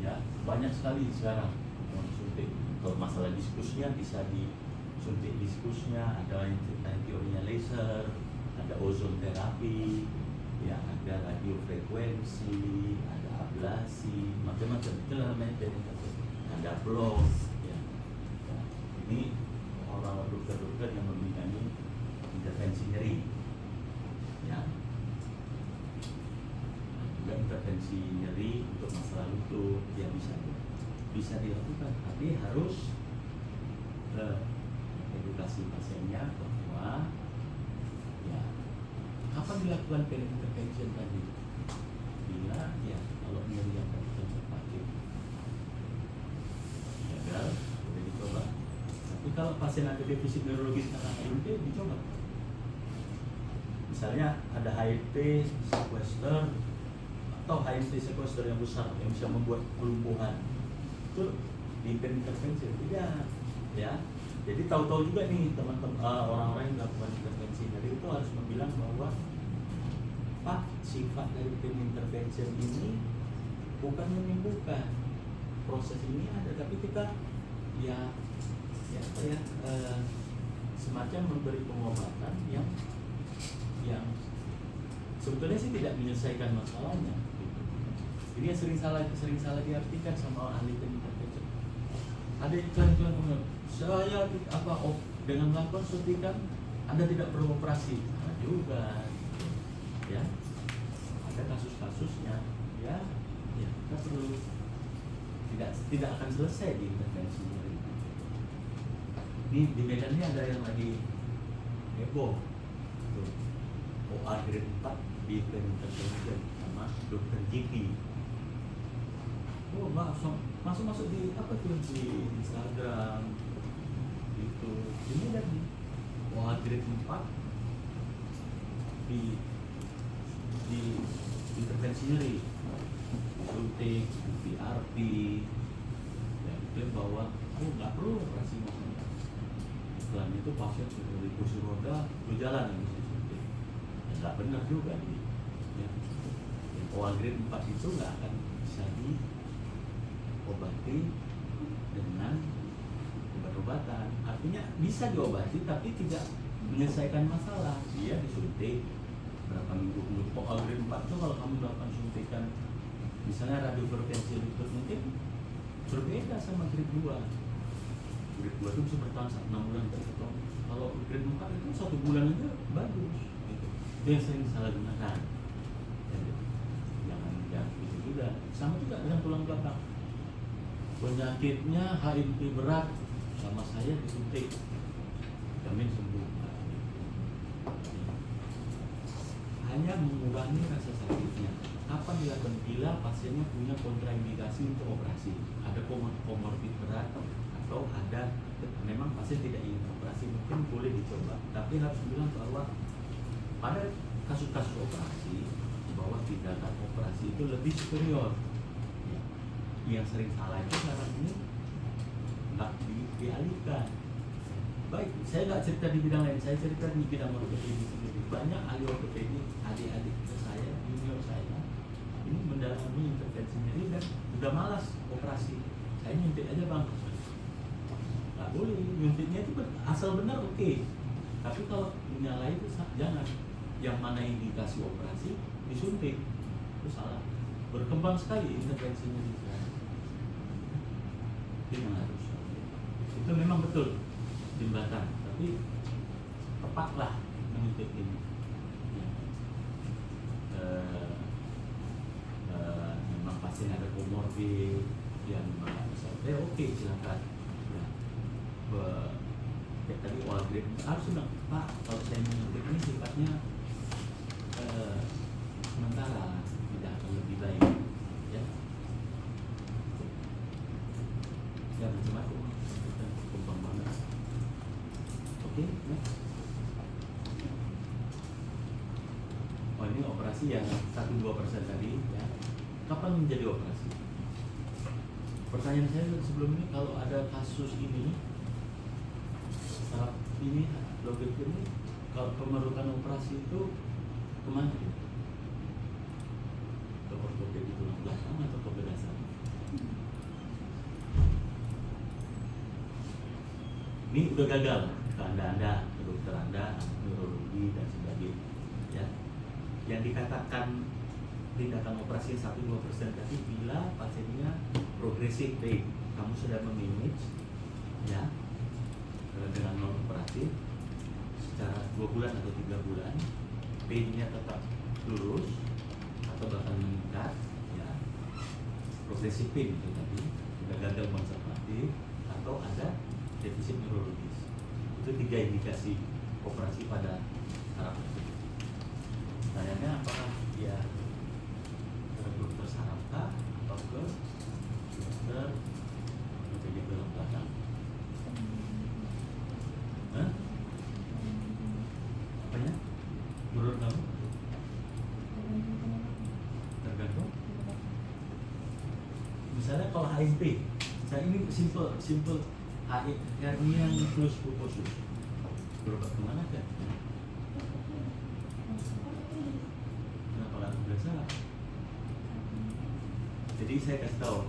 A: Ya, banyak sekali sekarang yang suntik. Kalau masalah diskusnya bisa disuntik diskusnya, ada yang teorinya laser, ada ozon terapi, ya ada radiofrekuensi, ada ablasi, macam-macam. Itu namanya ada blok. Ya. Ya, ini orang dokter-dokter yang membidangi intervensi nyeri. Ya. Juga intervensi nyeri untuk masalah lutut yang bisa dilakukan, tapi harus edukasi pasiennya bahwa ya kapan dilakukan intervention tadi, bila ya kalau nyeri yang konservatif gagal boleh dicoba, tapi kalau pasien ada defisit neurologis karena HMT dicoba. Misalnya ada HMT sequester atau HMT sequester yang besar yang bisa membuat kelumpuhan, itu di intervensi tidak, ya. Jadi tahu-tahu juga nih teman-teman orang-orang yang melakukan intervensi nyeri itu harus membilang bahwa Pak, sifat dari intervention ini bukan menyembuhkan, proses ini ada, tapi kita semacam memberi pengobatan yang sebetulnya sih tidak menyelesaikan masalahnya. Ini yang sering salah diartikan sama ahli intervention. Ada iklan-iklan saya dengan melakukan suntikan Anda tidak perlu operasi. Nah, juga, ya ada kasus-kasusnya, ya kita perlu tidak akan selesai di intervensi ini. Di Medan ini ada yang lagi heboh. OA grade 4 di intervention sama dokter GP. Oh, masuk di apa tuh di Instagram gitu. Ini dari OA grade 4 di intervensi nyeri, suntik, PRP, ya itu bahwa nggak perlu operasi maksudnya. Iklan itu pasien sudah di kursi roda, lu jalan yang mesti suntik. Nggak benar juga nih. Ya. Yang OA grade 4 itu nggak akan bisa diobati dengan obat-obatan. Artinya bisa diobati tapi tidak menyelesaikan masalah. Dia disuntik berapa minggu kemudian. OA grade 4 itu kalau kamu melakukan suntikan misalnya radiofrekuensi lutut mungkin berbeda sama grade 2. Grade 2 itu bisa bertahan 6 bulan gitu. Kalau grade 4 itu 1 bulan aja bagus gitu. Itu yang sering salah gunakan. Jangan gitu juga. Sama juga dengan tulang belakang. Penyakitnya HMT berat 1 sama saya disuntik, jamin sembuh. Hanya mengurangi rasa sakitnya. Kapan dilakukan? Bila pasiennya punya kontraindikasi untuk operasi, ada komorbid berat atau ada memang pasien tidak ingin operasi, mungkin boleh dicoba. Tapi harus bilang bahwa pada kasus-kasus operasi bahwa tindakan operasi itu lebih superior. Yang sering salah itu sekarang ini nggak dialihkan. Baik, saya nggak cerita di bidang lain, saya cerita di bidang ortopedi sendiri. Banyak ahli ortopedi, adik-adik saya, junior saya, ini mendalami intervensi nyeri dan udah malas operasi. Saya nyuntik aja bang. Nggak boleh, nyuntiknya itu asal benar oke. Tapi kalau menyalahi itu jangan. Yang mana indikasi operasi disuntik itu salah. Berkembang sekali intervensi nyeri sekarang. Itu yang harus. Itu memang betul jembatan, tapi tepatlah menyuntik ini. Memang pasien ada komorbid yang bisa, oke silakan. Kayak tadi Walgreen harus bilang, Pak, kalau saya menyuntik ini sifatnya sementara, tidak akan lebih baik, ya. Ya macam-macam, kita kumpang banget. Oke, next. Oh ini operasi yang 1-2% tadi, ya. Kapan menjadi operasi? Pertanyaan saya sebelum ini, kalau ada kasus ini, saraf ini, lobek ini, kalau memerlukan operasi itu kemana? Ke ortopedi tulang belakang atau ke bedah saraf? Ini udah gagal ke anda, ke dokter anda, neurologi dan sebagainya, ya. Yang dikatakan tindakan operasi 1-2% tadi bila pasiennya progresif baik, kamu sudah memanage, ya, dengan non operatif secara 2 bulan atau 3 bulan, pain-nya tetap lurus atau bahkan meningkat, ya, progresif pain itu tadi sudah gagal konservatif atau ada defisit neurologis. Itu 3 indikasi operasi pada saraf tersebut. Tanyanya apakah dia ke dokter saraf kah atau ke dokter ortopedi tulang belakang? Hah? Apanya? Menurut kamu? Tergantung. Misalnya kalau HSP, saya ini simple hernia nucleus pulposus. Berobat kemana kan? Kenapa lalu biasa? Jadi saya kasih tahu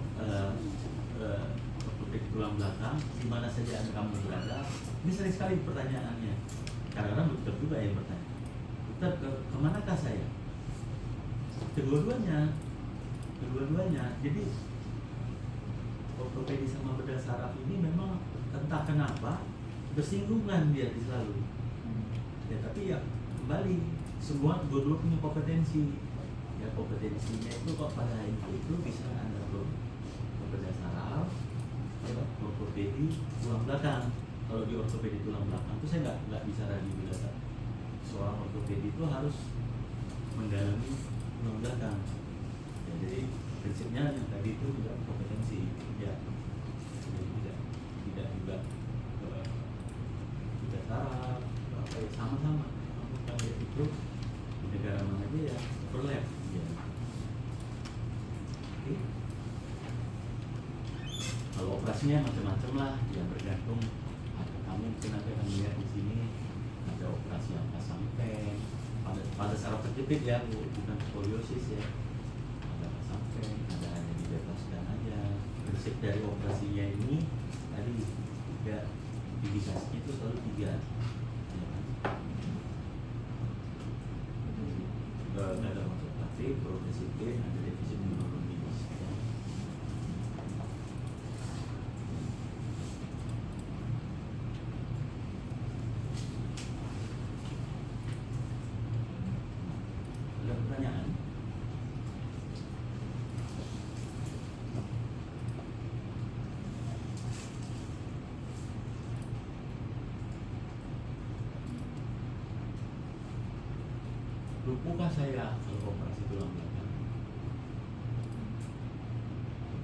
A: ortopedi tulang belakang di mana saja kamu berada. Ini sering sekali pertanyaannya. Kadang-kadang dokter juga yang bertanya. Dokter, kemanakah saya? Kedua-duanya. Jadi ortopedi sama bedah saraf ini memang entah kenapa bersinggungan dia selalu. Ya tapi ya kembali semua dua-dua punya kompetensi. Ya kompetensinya itu kok pada itu bisa anda ke bedah saraf, ya, ortopedi tulang belakang. Kalau di ortopedi tulang belakang itu saya nggak bisa lagi bilang seorang ortopedi itu harus mendalami tulang belakang. Ya, jadi prinsipnya yang tadi itu juga kompetensi, ya. Jadi tidak juga tidak saraf, apa ya, sama-sama. Kalau itu di negara mana aja ya overlap. Ya. Oke. Kalau operasinya macam-macam lah, ya bergantung. Kamu mungkin nanti akan lihat di sini ada operasi yang pasang pen pada saraf terjepit ya, bukan skoliosis ya. Ada pasang pen, ada hanya dibebaskan aja. Prinsip dari operasinya ini tadi 3 indikasinya itu selalu 3. Ya kan? Nggak ada konservatif, progresif pain, ada defisit neurologis. Ya. Ada pertanyaan? lumpuhkah saya kalau operasi tulang belakang?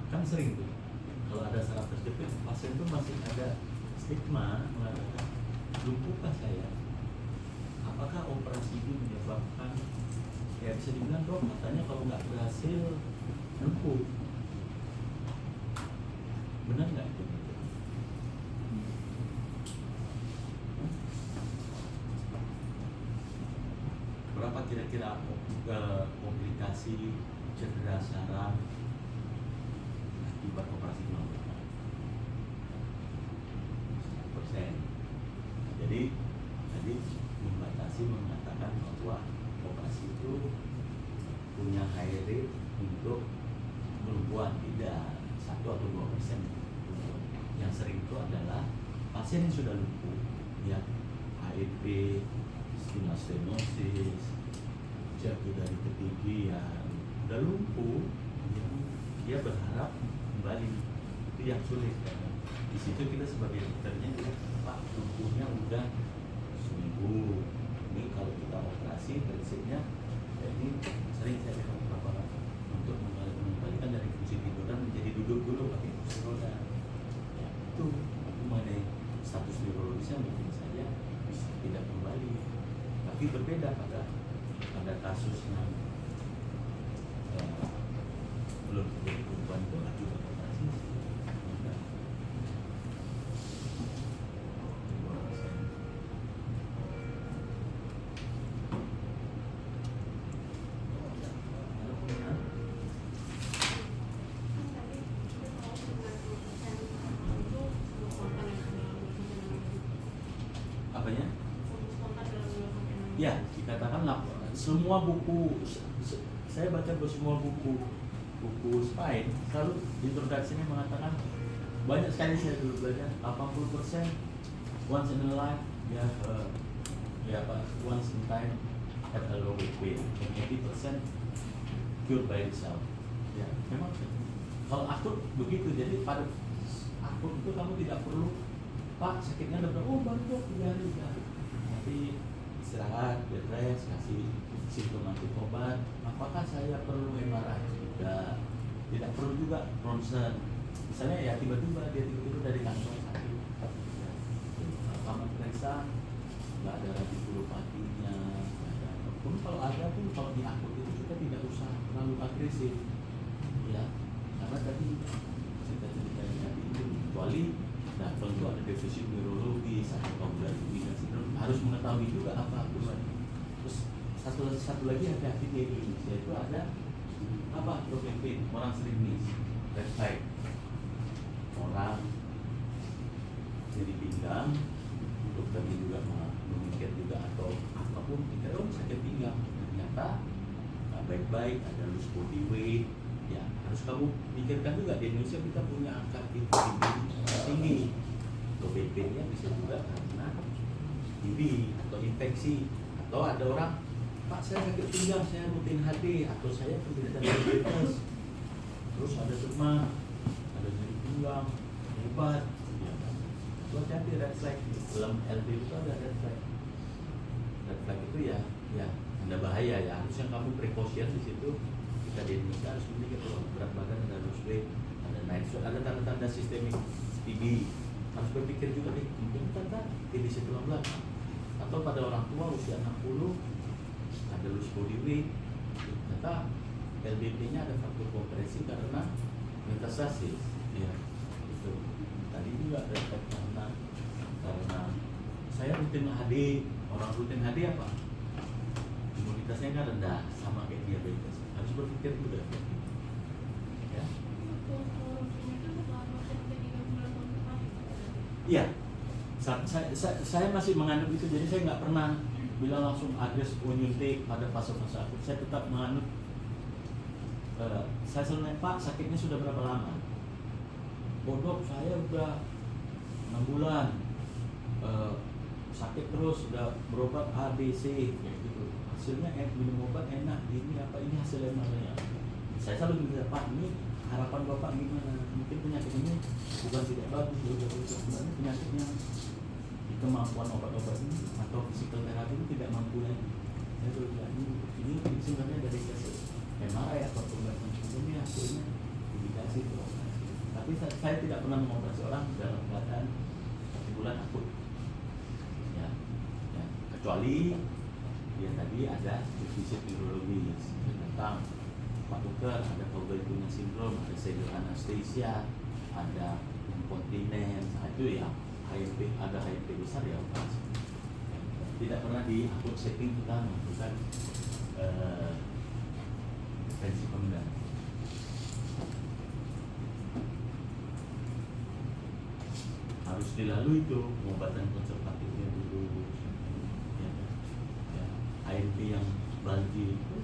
A: Kan sering tuh, kalau ada saraf terjepit, pasien tuh masih ada stigma mengatakan, lumpuhkah saya? Apakah operasi ini menyebabkan, ya bisa dibilang dok, katanya kalau nggak berhasil lumpuh. Benar nggak itu? Berapa kira-kira komplikasi cedera saraf akibat operasi tulang belakang? 1%. Jadi tadi membatasi mengatakan bahwa operasi itu punya high rate untuk kelumpuhan, tidak 1 atau 2%. Yang sering itu adalah pasien yang sudah lumpuh, ya HEP, stenosis, jatuh dari ketinggian, udah lumpuh, dia berharap kembali, itu yang sulit. Di situ kita sebagai dokternya juga, Pak, lumpuhnya udah seminggu, ini kalau kita operasi prinsipnya, ini sering saya bilang beberapa untuk mengembalikan dari fungsi tiduran menjadi duduk dulu pakai kursi roda. Ya, itu mengenai status neurologisnya mungkin saja bisa tidak kembali, tapi berbeda pada kasus yang belum terjadi perubahan itu akibat operasi. Apanya? Ya, dikatakan semua buku, saya baca semua buku spine selalu introduksinya mengatakan, banyak sekali saya dulu belajar 80% once in a life, ya once in time at a low weight, and 80% cured by itself. Ya, memang kalau akut begitu, jadi pada akut itu kamu tidak perlu, Pak sakitnya udah oh baru dok 3 hari udah, nanti istirahat, bed rest, kasih simptomatik obat. Apakah saya perlu MRI? Tidak perlu juga ronsen. Misalnya ya tiba-tiba dari kantor sakit, ya, kamu periksa nggak ada radikulopatinya, pun kalau ada pun kalau di akut itu kita tidak usah terlalu agresif, ya, karena tadi cerita-ceritanya tadi itu kecuali datang itu ada defisit neurologis atau kognitif sindrom, harus mengetahui juga apa akibatnya. Terus satu lagi hati-hati di Indonesia itu ada apa, propentin, orang sering miss, red flag, orang jadi pinggang, dokternya juga memikir juga atau apapun, kita sakit pinggang, ternyata nggak baik-baik, ada loose body weight, ya harus kamu pikirkan juga. Di Indonesia kita punya angka tinggi, OBP-nya bisa juga karena TB atau infeksi, atau ada orang, Pak saya sakit pinggang, saya rutin HD, atau saya penderita diabetes, terus ada demam, ada nyeri pinggang, hebat, ya. Itu hati-hati red flag. Dalam LB itu ada red flag. Red flag itu ya ada bahaya, ya harus yang kamu precaution di situ. Kita di Indonesia harus memiliki kalau berat badan, ada loose weight, ada night sweat, ada tanda-tanda sistemik TB. Harus berpikir juga nih, mungkin tanda TB tulang belakang, atau pada orang tua usia 60 ada loose body weight, ternyata LBP-nya ada faktor kompresi karena metastasis, ya itu. Tadi juga ada karena saya rutin HD, orang rutin HD apa? Imunitasnya kan rendah, sama kayak diabetes, harus berpikir juga, ya. Iya, saya masih menganut itu, jadi saya nggak pernah bilang langsung agres menyuntik pada fase-fase akut. Saya tetap menganut. Saya selalu Pak sakitnya sudah berapa lama? Oh dok, saya udah 6 bulan sakit terus, udah berobat A, B, C kayak gitu. Hasilnya minum obat enak, ini apa, ini hasil MRI-nya. Saya selalu bilang, Pak ini harapan Bapak gimana? Mungkin penyakit ini bukan tidak bagus, sebenarnya penyakitnya kemampuan obat-obat ini atau psikoterapi ini tidak mampu lagi. Saya sudah bilang ini ini hasilnya indikasi itu operasi. Tapi saya tidak pernah mengoperasi orang dalam keadaan 1 bulan akut. Ya, ya. Kecuali dia tadi ada defisit neurologis tentang Pak Dokter ada Fowler-Wiener syndrome, ada severe anesthesia, ada incontinence, nah itu ya HMP, ada HMP besar ya operasi. Tidak pernah di akut setting kita melakukan intervensi pembedahan. Harus dilalui itu pengobatan konservatifnya dulu, ya, ya. ANP yang Baldi itu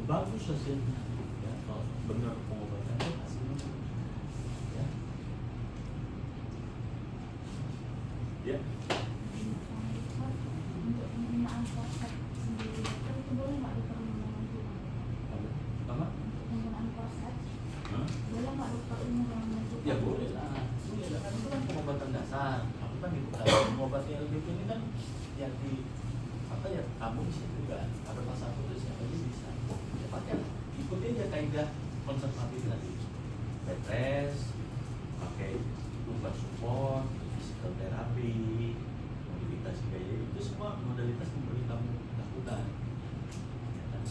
A: bagus hasilnya, ya, kalau benar pengobatan itu hasilnya bagus, ya. Ya.
B: Untuk penggunaan korset sendiri itu boleh nggak dokter membantu?
A: Apa?
B: Untuk penggunaan korset
A: Hah?
B: boleh nggak dokter membantu?
A: Ya boleh lah, kan itu kan pengobatan dasar. Aku kan itu kalau mengobati LBP ini kan yang di apa ya, kamu bisa juga ada pasal putus yang aja bisa. Ya pakai lah, ikuti aja kaidah konservatif tadi. Bed rest, pakai lumbar support, physical therapy, modifikasi gaya, itu semua modalitas yang boleh kamu lakukan. Ya kan?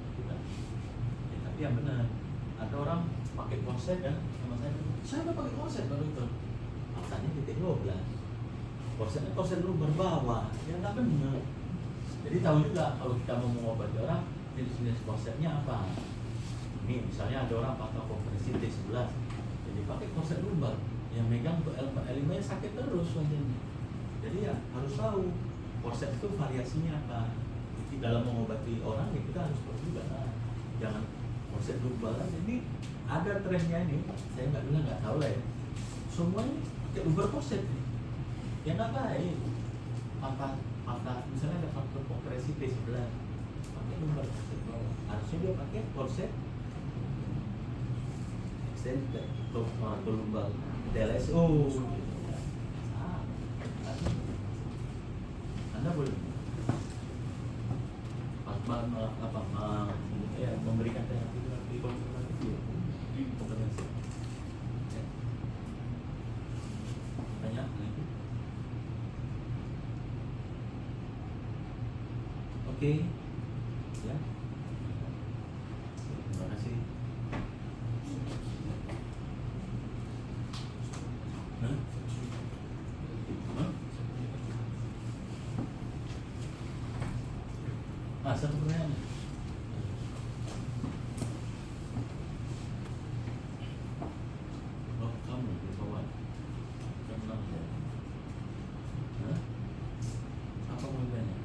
A: Lakukan. Ya, tapi yang benar, ada orang pakai korset kan sama saya udah pakai korset baru itu alasannya titik 12 korsetnya korset dulu berbawah ya nggak benar. Jadi tahu juga kalau kita mau mengobati orang jenis-jenis korsetnya apa. Ini misalnya ada orang pakai kompresi T11 jadi pakai korset lumbar yang megang untuk L4 L5 nya sakit terus wajahnya. Jadi ya harus tahu korset itu variasinya apa. Jadi dalam mengobati orang ya kita harus tahu juga lah. Jangan korset lumbar aja. Ini ada trennya ini, saya nggak bilang nggak tahu lah ya. Semuanya pakai lumbar korset nih. Ya nggak baik. Patah misalnya ada faktor kompresi T11 pakai lumbar korset bawah. Harusnya dia pakai korset extended atau lumbar TLSO. Anda boleh memberikan terapi konservatif ya. Kompetensi. Ya. Tanya lagi. Oke. Ya. Terima kasih. Hah? Hah? Satu pertanyaan. Oh, kamu berkawan. Kenal saya. Hah? Apa mau tanya?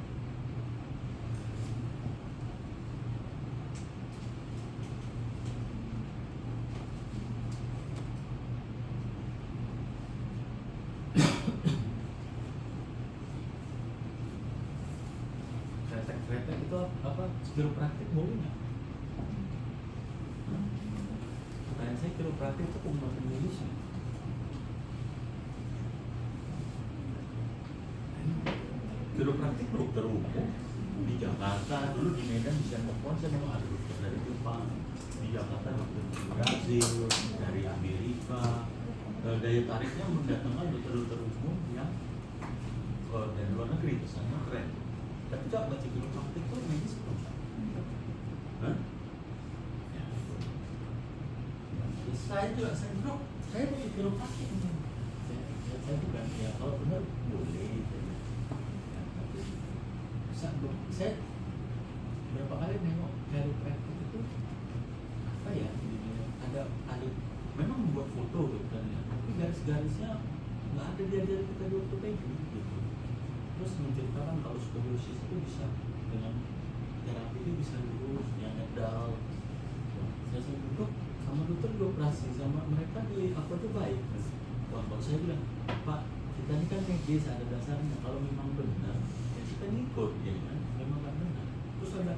A: Kretek itu apa? Kiropraktik boleh nggak? Pertanyaan saya kiropraktik itu pengobatan medis ya? Kiropraktik dokter umum di Jakarta dulu di Medan di Center Point saya memang ada dokter dari Jepang, di Jakarta dokter dari Brazil, dari Amerika. Daya tariknya mendatangkan dokter-dokter umum yang dari luar negeri, kesannya keren. Tapi coba baca kiropraktik itu medis belum? Hah? Ya. Saya juga saya dok, saya mau kiropraktik nih. Saya bukan ya kalau benar boleh. Ya, tapi saya berapa kali nengok kiropraktik itu apa ya? Ada memang membuat foto dokternya, tapi garis-garisnya nggak ada diajarin kita di ortopedi gitu. Terus menceritakan kalau skoliosis itu bisa dengan terapi itu bisa lurus, yang ngedal. Saya duduk sama dokter dioperasi sama mereka di apa tuh baik. Wah kalau saya bilang Pak kita ini kan medis ada dasarnya, kalau memang benar ya kita ngikut ya kan, memang nggak benar. Terus ada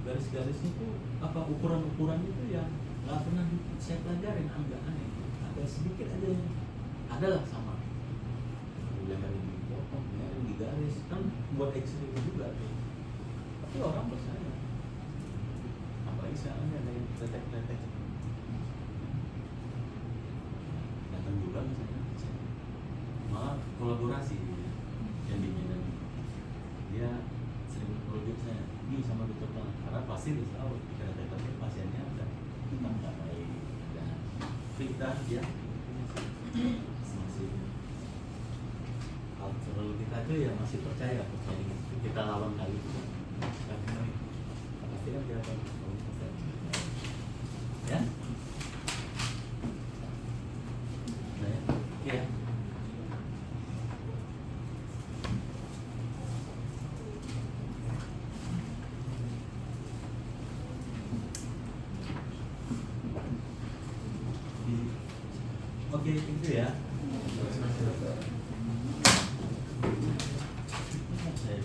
A: garis-garisnya itu apa ukuran-ukuran itu yang nggak pernah saya pelajarin, agak aneh. Ada sedikit aja yang adalah sama. Leher ini dipotong, leher ini digaris, kan buat X-ray juga tuh. Tapi orang percaya. Apalagi misalnya ada yang kretek-kretek datang juga misalnya malah kolaborasi yang diminta dia sering merujuk saya ini sama dokter Bang karena pasti dia tahu di kretek-kretek pasiennya ada nggak baik dan kita dia masih kalau kita tuh ya masih percaya kita lawan kali itu pasti kan dia akan ya ya oke itu ya saya